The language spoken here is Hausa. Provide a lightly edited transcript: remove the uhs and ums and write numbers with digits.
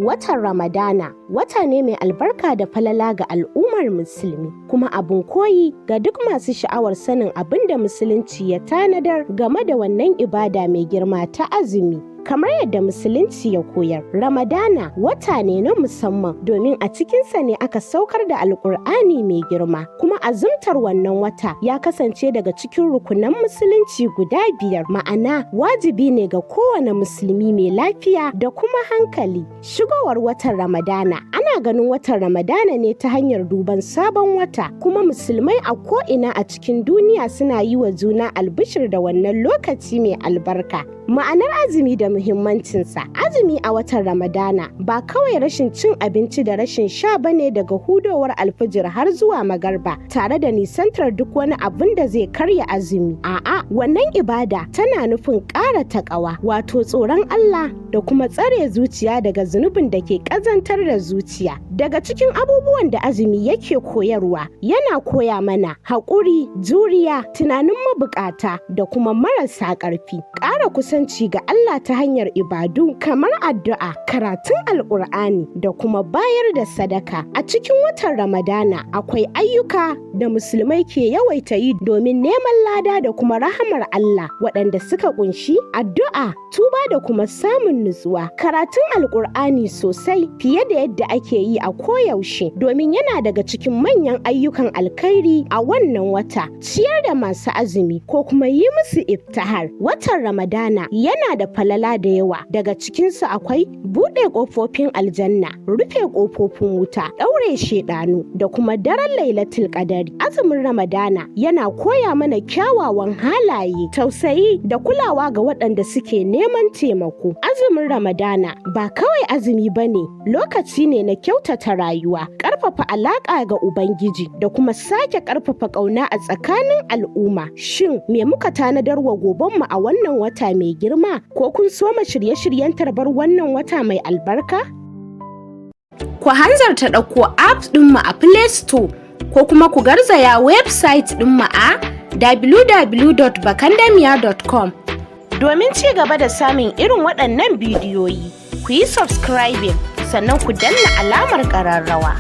Watan Ramadana wata ne mai albarka da falala ga al'ummar musulmi, kuma abin koyi ga duk masu sha'awar sanin abin da Musulunci ya tanadar game da wannan ibada mai girma ta azumi. Kamar yadda Musulunci ya koyar, Ramadana wata ne na musamman domin a cikinsa ne aka saukar da Alƙur'ani mai girma, kuma azumtar wannan wata ya kasance daga cikin rukunan Musulunci guda 5, ma'ana wajibi ne ga kowane musulmi mai lafiya da kuma hankali. Shigowar watan Ramadana, ana ganin watan Ramadana ne ta hanyar duban sabon wata, kuma musulmai a ko'ina a cikin duniya suna yi wa juna albishir da wannan lokaci mai albarka. Ma'anar azumi da muhimmancinsa. Azumi a watan Ramadana ba kawai rashin cin abinci da rashin sha bane daga hudowar alfijir har zuwa magarba, tare da nisantar duk wani abin da zai karya azumi. A'a, wannan ibada tana nufin ƙara taƙawa, wato tsoron Allah da kuma tsare zuciya daga zunubin da ke ƙazantar da zuciya. Daga cikin abubuwan da azumi yake koyarwa, yana koya mana haƙuri, juriya, tunanin mabukata da kuma marasa ƙarfi. Ƙara kusanci ga Allah ta hanyar ibadu kamar addu'a, karatun Alƙur'ani da kuma bayar da sadaka. A cikin watan Ramadana akwai ayyuka da musulmai ke yawaita yi domin neman lada da kuma rahamar Allah, waɗanda suka ƙunshi addu'a, tuba da kuma samun nutsuwa. Karatun Alƙur'ani sosai fiye da yadda ake yi a koyaushe, domin yana daga cikin manyan ayyukan alkhairi a wannan wata. Ciyar da masu azumi ko kuma yi musu iftihar. Watan Ramadana yana da falala da yawa, daga cikinsu akwai buɗe ƙofofin aljanna, rufe ƙofofin wuta, ɗaure shedanu da kuma daren lailatul qadari. Azumin Ramadana yana koya mana kyawawan halaye, tausayi da kulawa ga waɗanda suke neman taimako. Azumin Ramadana ba kawai azumi bane, lokaci ne na kyautata rayuwa, ƙarfafa alaƙa ga Ubangiji da kuma sake ƙarfafa ƙauna a tsakanin al'umma. Shin me muka tanadar wa gobenmu a wannan wata mai girma? Ko kun soma shirye-shiryen tarbar wannan wata mai albarka? Ku hanzarta ɗauko apps ɗinmu a Play Store ko kuma ku garzaya website ɗinmu a www.bakandamiya.com domin ci gaba da samun irin waɗannan bidiyoyi. Ku yi subscribing sannan ku danna alamar ƙararrawa.